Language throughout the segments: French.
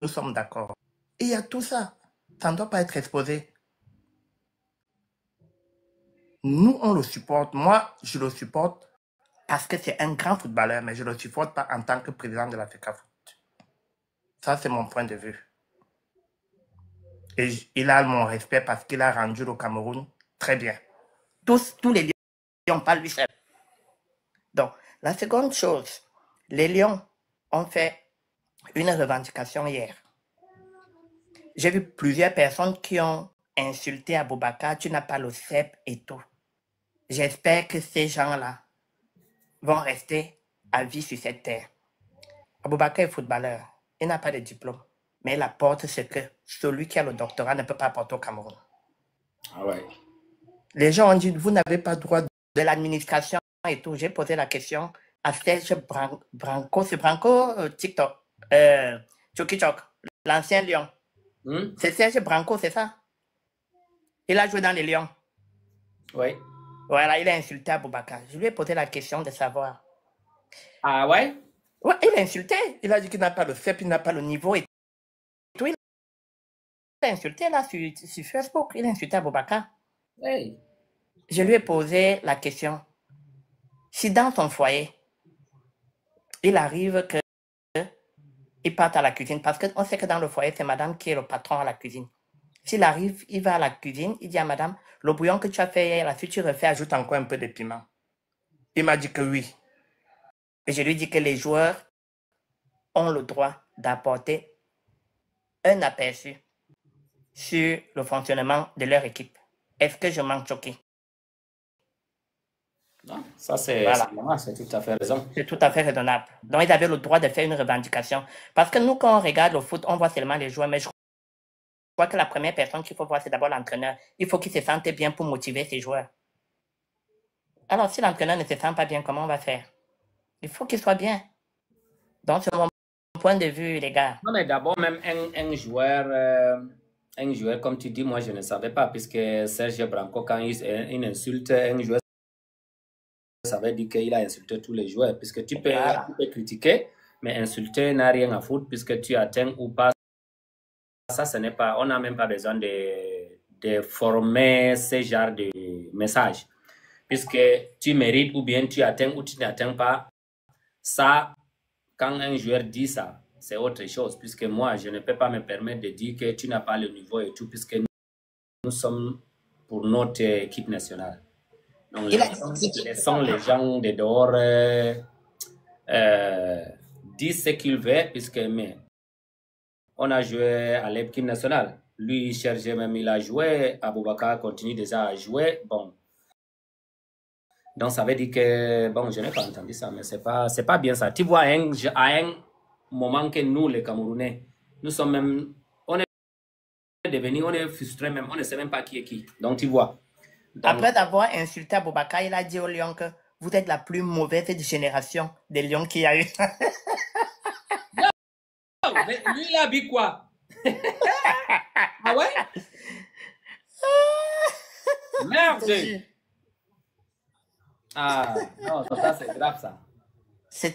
nous sommes d'accord. Et il y a tout ça. Ça ne doit pas être exposé. Nous, on le supporte. Moi, je le supporte parce que c'est un grand footballeur, mais je ne le supporte pas en tant que président de la FECAFOOT. Ça, c'est mon point de vue. Et il a mon respect parce qu'il a rendu le Cameroun très bien. Tous les Lions, pas lui seul. Donc, la seconde chose, les Lions ont fait une revendication hier. J'ai vu plusieurs personnes qui ont insulté Aboubakar, tu n'as pas le CEP et tout. J'espère que ces gens-là vont rester à vie sur cette terre. Aboubakar est footballeur, il n'a pas de diplôme, mais il apporte ce que celui qui a le doctorat ne peut pas apporter au Cameroun. Ah ouais. Les gens ont dit, vous n'avez pas droit de l'administration et tout. J'ai posé la question à Serge Branco, c'est Branco TikTok, Chokichok, l'ancien Lion. C'est Serge Branco, c'est ça? Il a joué dans les Lions. Oui. Voilà, il a insulté Aboubakar. Je lui ai posé la question de savoir. Ah ouais? Ouais, il a insulté. Il a dit qu'il n'a pas le CEP, il n'a pas le niveau et tout. Il a insulté là sur Facebook. Il a insulté Aboubakar. Hey. Je lui ai posé la question. Si dans son foyer, il arrive que il parte à la cuisine, parce qu'on sait que dans le foyer, c'est madame qui est le patron à la cuisine. S'il arrive, il va à la cuisine, il dit à madame, le bouillon que tu as fait hier, là, si tu refais, ajoute encore un peu de piment. Il m'a dit que oui. Et je lui dis que les joueurs ont le droit d'apporter un aperçu sur le fonctionnement de leur équipe. Est-ce que je manque choqué? Non, ça c'est tout à fait raison. C'est tout à fait raisonnable. Donc, ils avaient le droit de faire une revendication. Parce que nous, quand on regarde le foot, on voit seulement les joueurs, mais je crois que la première personne qu'il faut voir, c'est d'abord l'entraîneur. Il faut qu'il se sente bien pour motiver ses joueurs. Alors, si l'entraîneur ne se sent pas bien, comment on va faire? Il faut qu'il soit bien. Donc, c'est mon point de vue, les gars. Non, mais d'abord, même un joueur, comme tu dis, moi, je ne savais pas, puisque Serge Branco, quand il insulte un joueur, ça veut dire qu'il a insulté tous les joueurs, puisque tu peux critiquer, mais insulter n'a rien à foutre, puisque tu atteins ou pas. Ça, ce n'est pas, on n'a même pas besoin de former ce genre de message, puisque tu mérites ou bien tu atteins ou tu n'atteins pas. Ça, quand un joueur dit ça, c'est autre chose, puisque moi, je ne peux pas me permettre de dire que tu n'as pas le niveau et tout, puisque nous sommes pour notre équipe nationale. Donc, laissons les gens de dehors dire ce qu'ils veulent, puisque mais, on a joué à l'équipe nationale. Lui, Chergé même, il a joué. Aboubakar continue déjà à jouer. Bon. Donc, ça veut dire que, bon, je n'ai pas entendu ça, mais c'est pas bien ça. Tu vois, à un moment que nous, les Camerounais, nous sommes même, on est frustrés même, on ne sait même pas qui est qui. Donc, tu vois. Donc, après avoir insulté Aboubakar, il a dit aux Lions que vous êtes la plus mauvaise génération des Lions qu'il y a eu. Mais lui, il a dit quoi? Ah ouais? Merde! Ah, non, ça c'est grave ça. C'est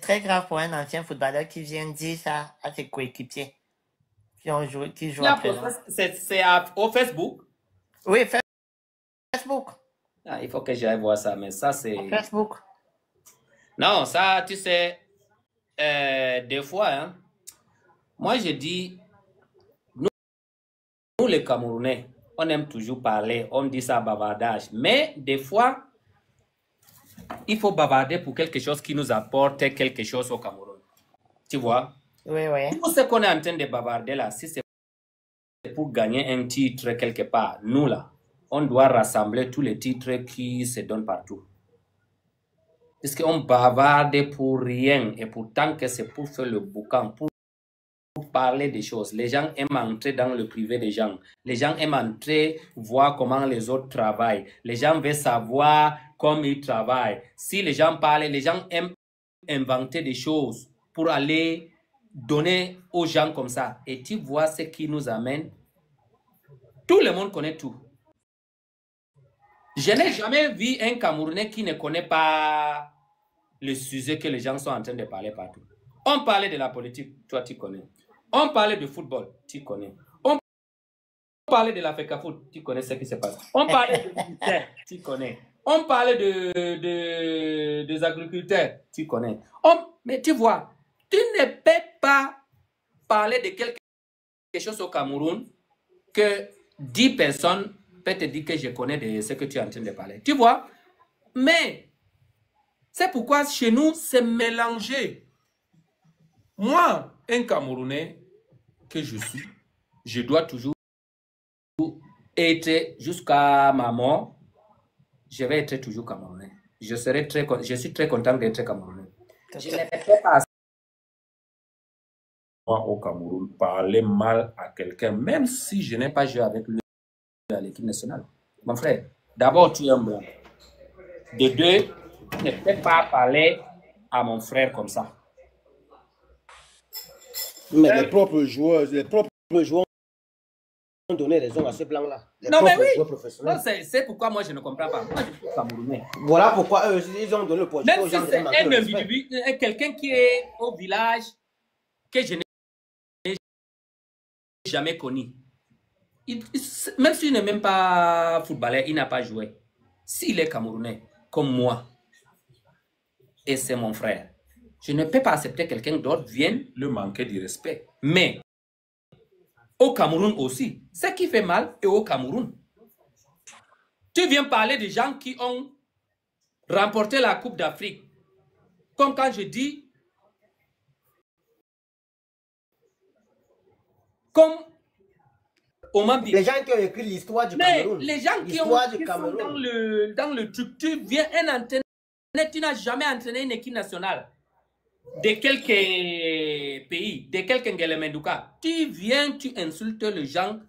très grave pour un ancien footballeur qui vient dire ça à ses coéquipiers qui jouent après. C'est au Facebook? Oui, Facebook. Ah, il faut que j'aille voir ça, mais ça c'est... Facebook. Non, ça, tu sais, des fois, hein, moi je dis, nous les Camerounais, on aime toujours parler, on dit ça bavardage, mais des fois, il faut bavarder pour quelque chose qui nous apporte quelque chose au Cameroun. Tu vois? Oui, oui. Tout ce qu'on est en train de bavarder là, si c'est pour gagner un titre quelque part, nous là, on doit rassembler tous les titres qui se donnent partout. Parce qu'on bavarde pour rien, et pourtant que c'est pour faire le boucan, pour parler des choses. Les gens aiment entrer dans le privé des gens. Les gens aiment entrer, voir comment les autres travaillent. Les gens veulent savoir comment ils travaillent. Si les gens parlent, les gens aiment inventer des choses pour aller donner aux gens comme ça. Et tu vois ce qui nous amène. Tout le monde connaît tout. Je n'ai jamais vu un Camerounais qui ne connaît pas le sujet que les gens sont en train de parler partout. On parlait de la politique, toi tu connais. On parlait de football, tu connais. On parlait de la FECAFOOT, tu connais ce qui se passe. On parlait de militaires, tu connais. On parlait des agriculteurs, tu connais. Mais tu vois, tu ne peux pas parler de quelque chose au Cameroun que 10 personnes peuvent te dire que je connais de ce que tu es en train de parler. Tu vois? Mais c'est pourquoi chez nous, c'est mélangé. Moi, un Camerounais que je suis, je dois toujours être, jusqu'à ma mort, je vais être toujours Camerounais. Je suis très content d'être Camerounais. Je ne peux pas au Cameroun parler mal à quelqu'un, même si je n'ai pas joué avec lui à l'équipe nationale. Mon frère, d'abord, tu es un blanc. De deux, tu ne peux pas parler à mon frère comme ça. Mais les propres joueurs ont donné raison à ce blanc-là. Non, mais oui, c'est pourquoi moi je ne comprends pas. Moi je suis Camerounais. Voilà pourquoi eux, ils ont donné le poids. Même si c'est un individu, quelqu'un qui est au village que je n'ai jamais connu. Même s'il n'est même pas footballeur, il n'a pas joué. S'il est Camerounais, comme moi, et c'est mon frère, je ne peux pas accepter que quelqu'un d'autre vienne le manquer du respect. Mais au Cameroun aussi, ce qui fait mal est au Cameroun. Tu viens parler des gens qui ont remporté la Coupe d'Afrique. Comme quand je dis, comme les gens qui ont écrit l'histoire du Cameroun. Les gens qui sont dans le truc, tu viens un entraîneur, tu n'as jamais entraîné une équipe nationale de quelques pays, de quelques Ngelemenduka. Tu viens, tu insultes les gens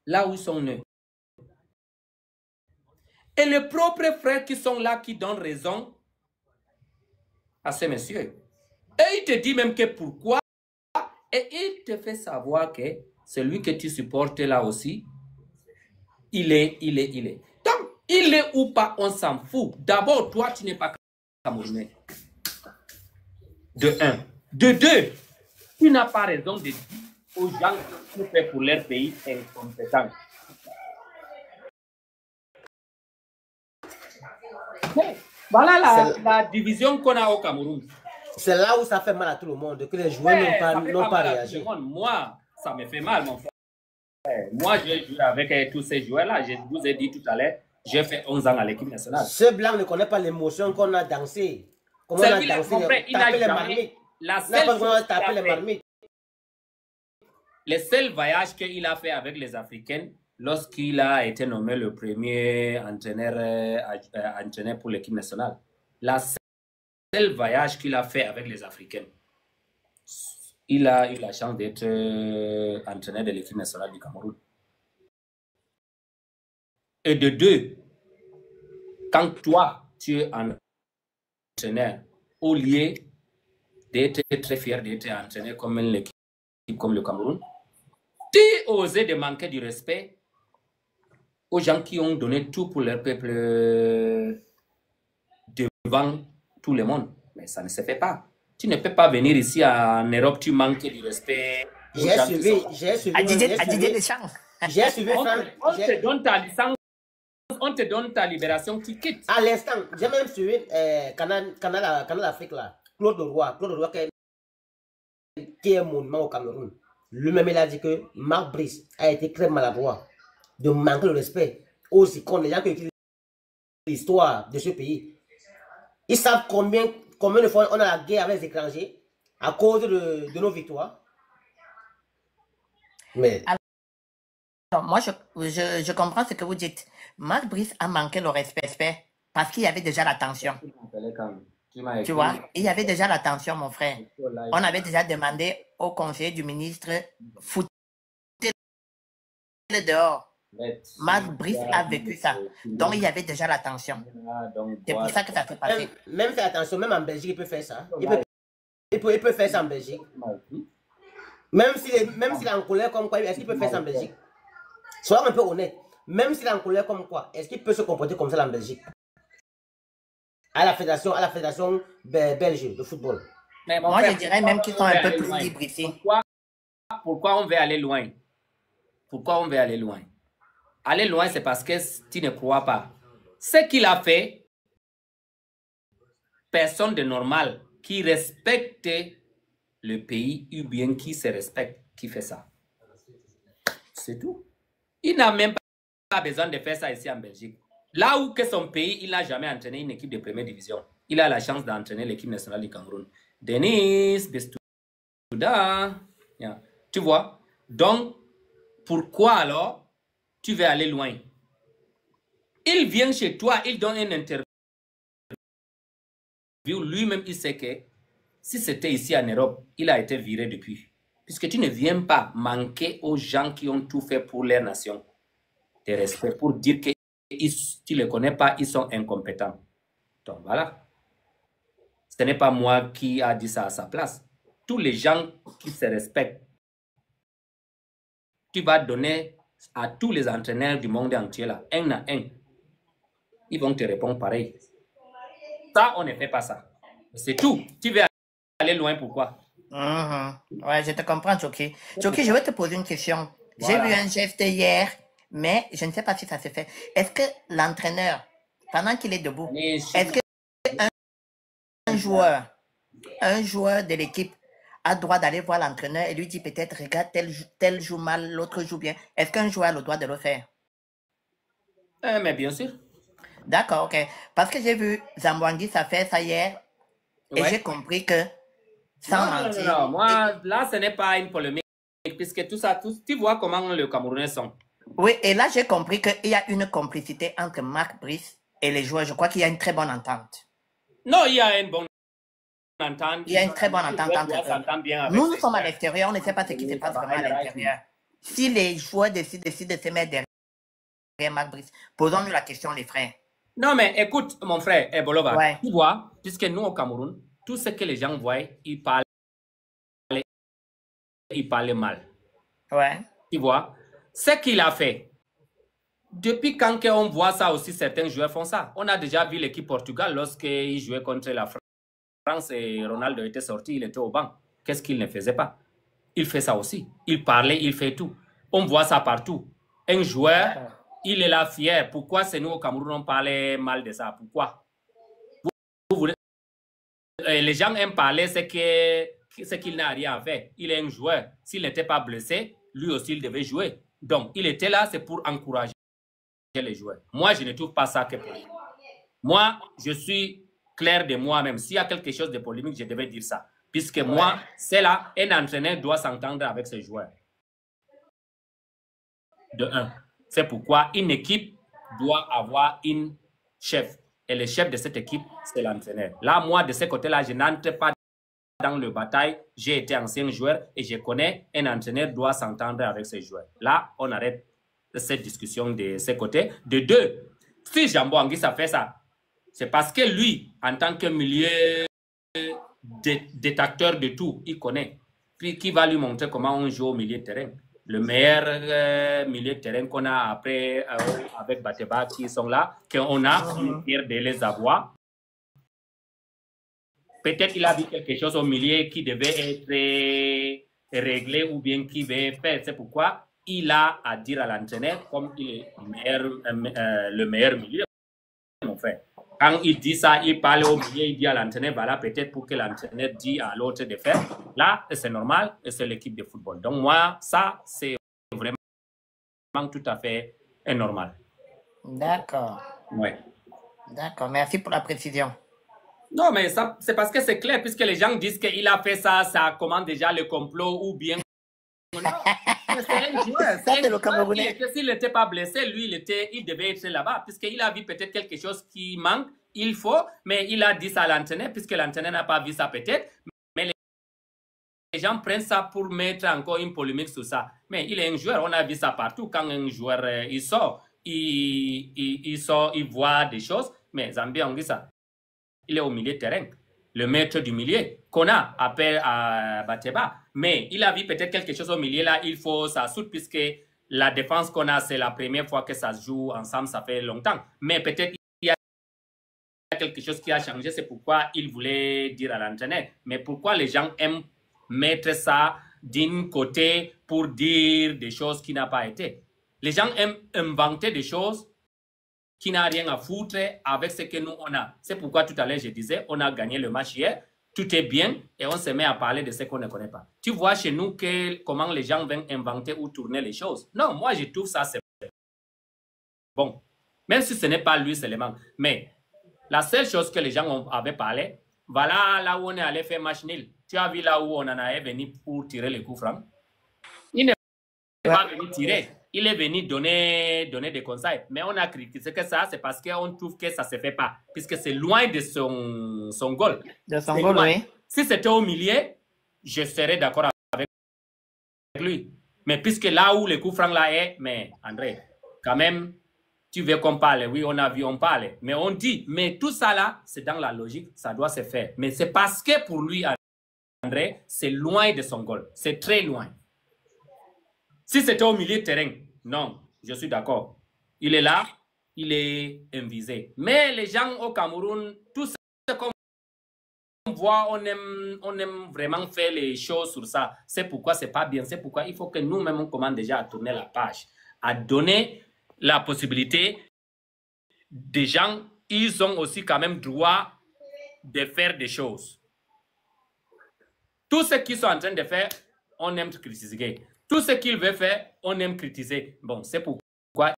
là où ils sont nés. Et les propres frères qui sont là, qui donnent raison à ces messieurs. Et il te dit même que pourquoi, et il te fait savoir que celui que tu supportes là aussi, il est. Donc, il est ou pas, on s'en fout. D'abord, toi, tu n'es pas Camerounais. De un. De deux, tu n'as pas raison de dire aux gens qui font pour leur pays incompétents. Voilà la division qu'on a au Cameroun. C'est là où ça fait mal à tout le monde, que les joueurs n'ont pas réagi. Moi, ça me fait mal, mon frère. Moi, j'ai joué avec tous ces joueurs-là. Je vous ai dit tout à l'heure, j'ai fait 11 ans à l'équipe nationale. Ce blanc ne connaît pas l'émotion qu'on a dansé. Comment on a dansé, tapé les marmites. Le seul voyage qu'il a fait avec les Africains, lorsqu'il a été nommé le premier entraîneur pour l'équipe nationale. La seul voyage qu'il a fait avec les Africains, il a eu la chance d'être entraîneur de l'équipe nationale du Cameroun. Et de deux, quand toi, tu es entraîneur, au lieu d'être très fier d'être entraîneur comme une équipe comme le Cameroun, tu osais de manquer du respect aux gens qui ont donné tout pour leur peuple devant tout le monde. Mais ça ne se fait pas. Tu ne peux pas venir ici en Europe, tu manques du respect. J'ai suivi. On te donne ta licence, on te donne ta libération, tu quittes. À l'instant, j'ai même suivi Canal Afrique là. Claude Leroy qui est monument au Cameroun. Lui-même, il a dit que Marc Brice a été très maladroit de manquer le respect aux icônes, les gens qui écrivent l'histoire de ce pays. Ils savent combien de fois on a la guerre avec les étrangers à cause de nos victoires. Mais... Alors, moi, je comprends ce que vous dites. Marc Brice a manqué le respect parce qu'il y avait déjà la tension. Tu vois, il y avait déjà la tension, mon frère. On avait déjà demandé au conseiller du ministre, foutez-le dehors. Marc Brice a vécu ça. Donc, il y avait déjà la tension. C'est pour ça que ça s'est passé. Même faire attention, même en Belgique, il peut faire ça. Il peut faire ça en Belgique. Même s'il est en colère comme quoi, est-ce qu'il peut faire ça en Belgique? Soyons un peu honnête. Même s'il est en colère comme quoi, est-ce qu'il peut se comporter comme ça en Belgique? À la fédération belge de football. Mais mon Moi, frère, je dirais même qu'ils sont un peu plus libres ici. Pourquoi on veut aller loin? Pourquoi on veut aller loin? Aller loin, c'est parce que tu ne crois pas. Ce qu'il a fait, personne de normal qui respecte le pays ou bien qui se respecte, qui fait ça. C'est tout. Il n'a même pas besoin de faire ça ici en Belgique. Là où que son pays, il n'a jamais entraîné une équipe de première division. Il a la chance d'entraîner l'équipe nationale du Cameroun. Denis Bestouda. Yeah. Tu vois? Donc, pourquoi alors tu veux aller loin? Il vient chez toi, il donne une interview. Lui-même, il sait que si c'était ici en Europe, il a été viré depuis. Puisque tu ne viens pas manquer aux gens qui ont tout fait pour leur nation de respect, pour dire que tu ne les connais pas, ils sont incompétents. Donc voilà. Ce n'est pas moi qui a dit ça à sa place. Tous les gens qui se respectent, tu vas donner à tous les entraîneurs du monde entier, là, un à un. Ils vont te répondre pareil. Ça, on ne fait pas ça. C'est tout. Tu veux aller loin, pourquoi? Ouais, je te comprends, Joki. Joki, je vais te poser une question. Voilà. J'ai vu un geste hier, mais je ne sais pas si ça se fait. Est-ce que l'entraîneur, pendant qu'il est debout, est-ce que un joueur de l'équipe a le droit d'aller voir l'entraîneur et lui dire peut-être, regarde, tel joue mal, l'autre joue bien. Est-ce qu'un joueur a le droit de le faire? Mais bien sûr. D'accord, ok. Parce que j'ai vu Zambouangui, ça fait ça hier, et j'ai compris que non, moi, là, ce n'est pas une polémique, puisque tout ça, tu vois comment les Camerounais sont. Oui, et là, j'ai compris qu'il y a une complicité entre Marc Brice et les joueurs. Je crois qu'il y a une très bonne entente. Non, il y a une bonne entente. Il y a une très bonne entente entre eux. Nous sommes à l'extérieur, on ne sait pas ce qui se passe vraiment à l'intérieur. Si les joueurs décident de se mettre derrière Marc Brice, posons-nous la question, les frères. Non, mais écoute, mon frère, Bolova, tu vois, puisque nous, au Cameroun, tout ce que les gens voient, ils parlent mal. Ouais. Tu vois, ce qu'il a fait, depuis quand on voit ça aussi, certains joueurs font ça. On a déjà vu l'équipe Portugal lorsqu'il jouait contre la France et Ronaldo était sorti, il était au banc. Qu'est-ce qu'il ne faisait pas? Il fait ça aussi. Il parlait, il fait tout. On voit ça partout. Un joueur, il est là fier. Pourquoi c'est nous au Cameroun, on parlait mal de ça? Pourquoi? Les gens aiment parler, c'est qu'il n'a rien fait. Il est un joueur. S'il n'était pas blessé, lui aussi, il devait jouer. Donc, il était là, c'est pour encourager les joueurs. Moi, je ne trouve pas ça que polémique. Moi, je suis clair de moi-même. S'il y a quelque chose de polémique, je devais dire ça. Puisque moi, c'est là, un entraîneur doit s'entendre avec ses joueurs. De un. C'est pourquoi une équipe doit avoir une chef. Et le chef de cette équipe, c'est l'entraîneur. Là, moi, de ce côté-là, je n'entre pas dans le bataille. J'ai été ancien joueur et je connais un entraîneur doit s'entendre avec ses joueurs. Là, on arrête cette discussion de ce côté. De deux, si Zambouangui, ça fait ça, c'est parce que lui, en tant que milieu détecteur de tout, il connaît. Puis qui va lui montrer comment on joue au milieu de terrain. Le meilleur milieu de terrain qu'on a après avec Bateba qui sont là, qu'on a, Pierre de les avoir. Peut-être qu'il a vu quelque chose au milieu qui devait être réglé ou bien qui devait faire. C'est pourquoi il a à dire à l'entraîneur comme il est le meilleur milieu. Mon frère. Quand il dit ça, il parle au milieu, il dit à l'entraîneur, voilà, peut-être pour que l'entraîneur dise à l'autre de faire. Là, c'est normal, et c'est l'équipe de football. Donc moi, ça, c'est vraiment tout à fait normal. D'accord. Oui. D'accord, merci pour la précision. Non, mais ça, c'est parce que c'est clair, puisque les gens disent qu'il a fait ça, ça commande déjà le complot ou bien... C'est un joueur. S'il n'était pas blessé, lui, il devait être là-bas, puisqu'il a vu peut-être quelque chose qui manque, il faut, mais il a dit ça à l'entraîneur, puisque l'entraîneur n'a pas vu ça peut-être. Mais les gens prennent ça pour mettre encore une polémique sur ça. Mais il est un joueur, on a vu ça partout. Quand un joueur il sort, il voit des choses. Mais Zambouangui, ça, il est au milieu de terrain. Le maître du milieu, qu'on a appelé à Bateba. Mais il a vu peut-être quelque chose au milieu là, il faut ça soude puisque la défense qu'on a, c'est la première fois que ça se joue ensemble, ça fait longtemps. Mais peut-être il y a quelque chose qui a changé, c'est pourquoi il voulait dire à l'entraîneur. Mais pourquoi les gens aiment mettre ça d'un côté pour dire des choses qui n'ont pas été? Les gens aiment inventer des choses qui n'ont rien à foutre avec ce que nous, on a. C'est pourquoi tout à l'heure, je disais, on a gagné le match hier, tout est bien, et on se met à parler de ce qu'on ne connaît pas. Tu vois chez nous comment les gens viennent inventer ou tourner les choses. Non, moi, je trouve ça, c'est bon. Même si ce n'est pas lui seulement. Mais la seule chose que les gens avaient parlé, voilà là où on est allé faire match nul. Tu as vu là où on en est venu pour tirer les coups francs? Il n'est pas venu tirer. Il est venu donner des conseils. Mais on a critiqué que ça, c'est parce qu'on trouve que ça ne se fait pas. Puisque c'est loin de son goal. De son goal, oui. Si c'était au milieu, je serais d'accord avec lui. Mais puisque là où le coup franc là est, mais André, quand même, tu veux qu'on parle? Oui, on a vu, on parle. Mais on dit, mais tout ça là, c'est dans la logique, ça doit se faire. Mais c'est parce que pour lui, André, c'est loin de son goal. C'est très loin. Si c'était au milieu de terrain, non, je suis d'accord. Il est là, il est invisé. Mais les gens au Cameroun, tout ce qu'on voit, on aime vraiment faire les choses sur ça. C'est pourquoi c'est pas bien. C'est pourquoi il faut que nous-mêmes, on commence déjà à tourner la page, à donner la possibilité des gens, ils ont aussi quand même droit de faire des choses. Tout ce qu'ils sont en train de faire, on aime critiquer. Tout ce qu'ils veulent faire, on aime critiquer. Bon, c'est pourquoi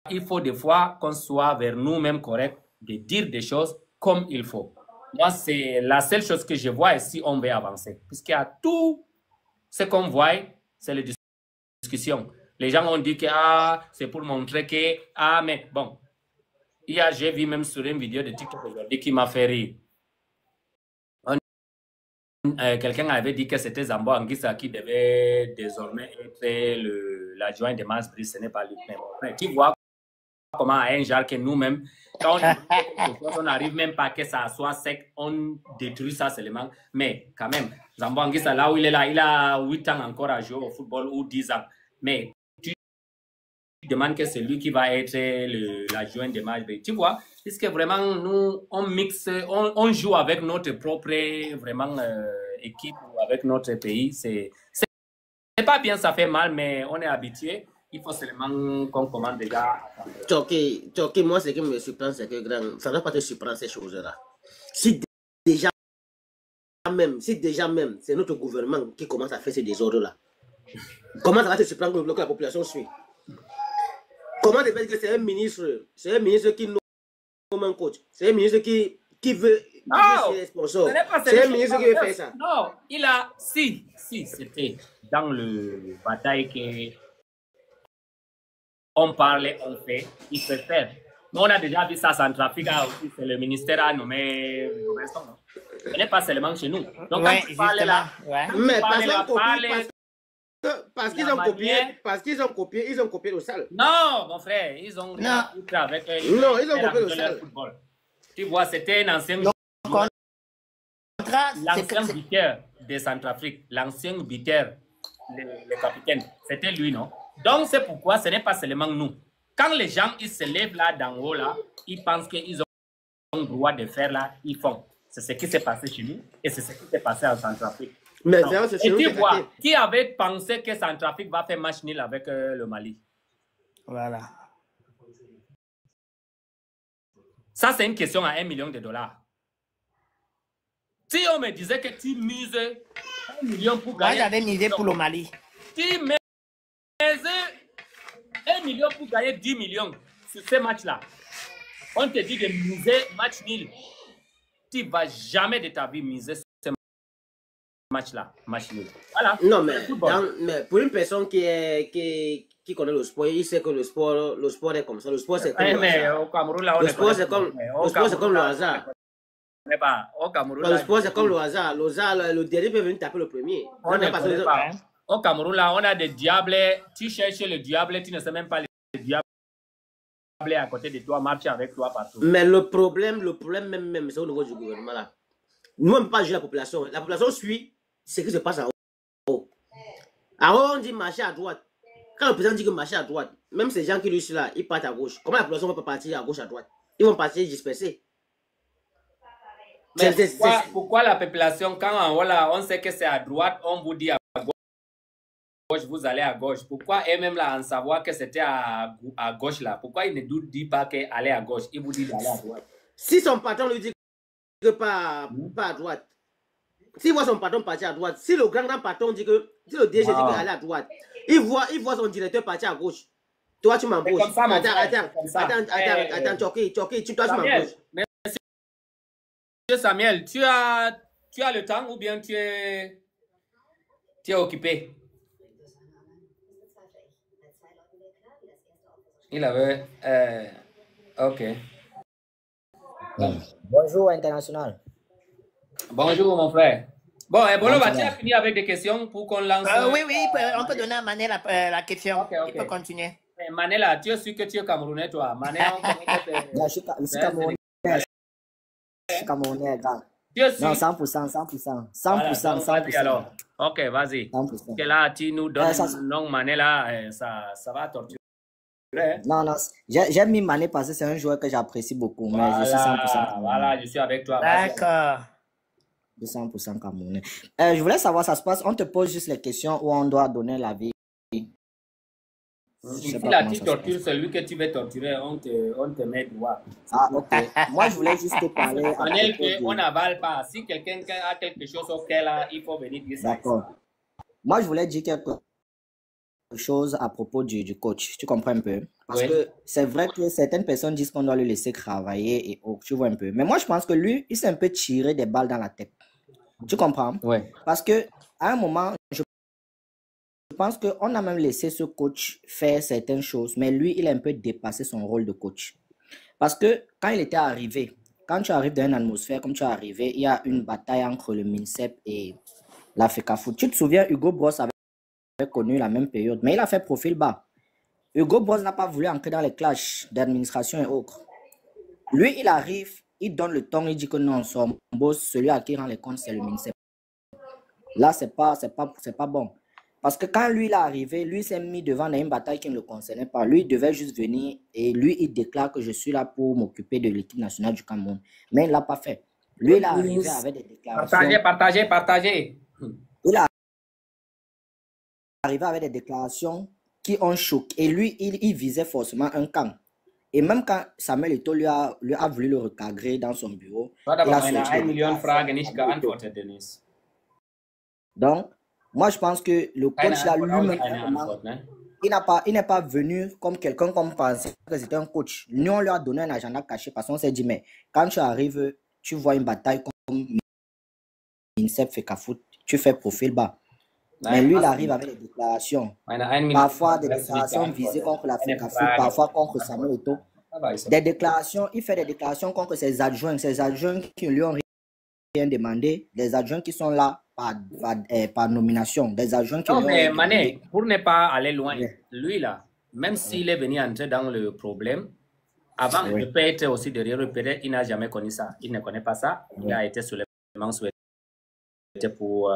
il faut des fois qu'on soit vers nous-mêmes corrects, de dire des choses comme il faut. Moi, c'est la seule chose que je vois ici, on veut avancer. Puisqu'il y a tout ce qu'on voit, c'est les discussions. Les gens ont dit que c'est pour montrer que, mais bon, j'ai vu même sur une vidéo de TikTok aujourd'hui qui m'a fait rire. Quelqu'un avait dit que c'était Zambo Anguissa qui devait désormais être l'adjoint de Mars Brice, ce n'est pas lui. Mais tu vois comment un genre que nous-mêmes, quand on n'arrive même pas que ça soit sec, on détruit ça seulement. Mais quand même, Zambo Anguissa, là où il est là, il a 8 ans encore à jouer au football ou 10 ans. Mais tu demandes que c'est lui qui va être l'adjoint de Mars Brice. Tu vois, puisque vraiment, nous, on mixe, on joue avec notre propre vraiment équipe ou avec notre pays. C'est pas bien, ça fait mal, mais on est habitué. Il faut seulement qu'on commande déjà. Toki, moi, ce qui me surprend, c'est que ça ne doit pas te surprendre ces choses-là. Si déjà même, c'est notre gouvernement qui commence à faire ces désordres-là, comment ça va te surprendre que la population suit? Comment te dire que c'est un ministre qui nomme un coach, c'est un ministre qui veut les sponsors, c'est un ministre qui veut faire ça. Non, si c'était dans le bataille que on parlait, on fait, il peut faire. Mais on a déjà vu ça en Centrafrique aussi, c'est le ministère a nommé non? Ce n'est pas seulement chez nous. Donc, ouais, quand parle là, mais parce qu'ils ont copié, ils ont copié le sale. Non, mon frère, ils ont avec ils ont copié le sale. Tu vois, c'était un ancien buteur de Centrafrique, l'ancien buteur, le capitaine, c'était lui, non? Donc, c'est pourquoi ce n'est pas seulement nous. Quand les gens ils se lèvent là d'en haut, là, ils pensent qu'ils ont le droit de faire là, ils font. C'est ce qui s'est passé chez nous et c'est ce qui s'est passé en Centrafrique. Mais et tu vois, qui avait pensé que Centrafrique va faire match nul avec le Mali? Voilà. Ça, c'est une question à $1 million. Si on me disait que tu mises 1 million pour gagner... Moi, j'avais misé pour le Mali. Tu mises 1 million pour gagner 10 millions sur ce match-là. On te dit de miser match nul. Tu ne vas jamais de ta vie miser ce match-là. Match nul. Voilà. Non, mais pour une personne qui connaît le sport, il sait que le sport est comme ça. Le sport, c'est comme mais au Cameroun, là, le sport, c'est comme le hasard. Mais pas au Cameroun. Le sport, c'est comme le hasard. Le dernier peut venir taper le premier. On ne connaît pas. Au Cameroun, là, on a des diables. Tu cherches le diable, tu ne sais même pas le diable à côté de toi, marcher avec toi partout. Mais le problème même, c'est au niveau du gouvernement, là. Nous, on ne peut pas juger la population. La population suit ce qui se passe en haut. En haut, on dit marcher à droite. Quand le président dit que marcher à droite, même ces gens qui lui sont là, ils partent à gauche. Comment la population ne va pas partir à gauche, à droite? Ils vont partir dispersés. Mais pourquoi la population, quand voilà, on sait que c'est à droite, on vous dit à gauche, vous allez à gauche. Pourquoi eux-mêmes là, en savoir que c'était à gauche là, pourquoi ils ne disent pas qu'aller à gauche, ils vous disent d'aller à droite? Si son patron lui dit que pas à droite, s'il voit son patron partir à droite, si le grand patron dit que, si le DG dit qu'aller à droite, il voit son directeur partir à gauche. Toi, tu m'embauches. Attends, Choki, toi, tu m'embauches. Monsieur Samuel, tu as le temps ou bien tu es occupé? Il avait... ok. Bonjour, international. Bonjour, mon frère. Bon, Bolo, tu as fini avec des questions pour qu'on lance... oui, on peut donner à Mané la question. Okay. Il peut continuer. Manela, tu es sûr que tu es Camerounais, toi? Mané, je suis Camerounais. Je suis Camerounais, gars. Non, 100%. Alors, ok, vas-y. 100%. Que là, tu nous donnes non Manela, ça va torturer. Non, j'ai mis Mané parce que c'est un joueur que j'apprécie beaucoup, mais je suis 100%. Voilà, je suis avec toi. D'accord. Je suis 100% Camerounais. Je voulais savoir, ça se passe, on te pose juste les questions où on doit donner l'avis. Si là, tu tortures celui que tu veux torturer, on te met droit. Ah, ok. Moi, je voulais juste te parler. On n'avale pas. Si quelqu'un a quelque chose au cœur, là, il faut venir dire ça. D'accord. Moi, je voulais dire quelque chose à propos du coach. Tu comprends un peu? Parce que c'est vrai que certaines personnes disent qu'on doit le laisser travailler et tu vois un peu. Mais moi, je pense que lui, il s'est un peu tiré des balles dans la tête. Tu comprends? Oui. Parce que à un moment, je pense qu'on a même laissé ce coach faire certaines choses, mais lui, il a un peu dépassé son rôle de coach. Parce que quand il était arrivé, quand tu arrives dans une atmosphère comme tu es arrivé, il y a une bataille entre le MINSEP et la FECAFOOT. Tu te souviens, Hugo Bross avait connu la même période, mais il a fait profil bas. Hugo Bross n'a pas voulu entrer dans les clashs d'administration et autres. Lui, il arrive, il donne le ton, il dit que non, son boss, celui à qui rend les comptes, c'est le MINSEP. Là, c'est pas bon. Parce que quand lui, il est arrivé, lui s'est mis devant une bataille qui ne le concernait pas. Lui, il devait juste venir et lui, il déclare que je suis là pour m'occuper de l'équipe nationale du Cameroun. Mais il ne l'a pas fait. Lui, il est arrivé avec des déclarations. Partagez. Il est arrivé avec des déclarations qui ont choqué. Et lui, il visait forcément un camp. Et même quand Samuel Eto'o lui a voulu le recadrer dans son bureau, il a sorti 1 Million Fragen nicht geantwortet, Dennis. Donc, moi, je pense que le coach là, lui-même, il n'est pas venu comme quelqu'un comme pensait que c'était un coach. Nous, on lui a donné un agenda caché parce qu'on s'est dit, mais quand tu arrives, tu vois une bataille comme MINSEP, FECAFOOT, tu fais profil bas. Mais lui, il arrive avec des déclarations. Parfois, des déclarations visées contre la FECAFOOT, parfois contre Samuel Eto'o. Des déclarations, il fait des déclarations contre ses adjoints qui lui ont rien demandé, des adjoints qui sont là par nomination, des adjoints qui... Non, mais Mané, pour ne pas aller loin, lui là, même s'il est venu entrer dans le problème, avant de peut être aussi derrière le peut-être il n'a jamais connu ça. Il ne connaît pas ça. Il a été seulement souhaité pour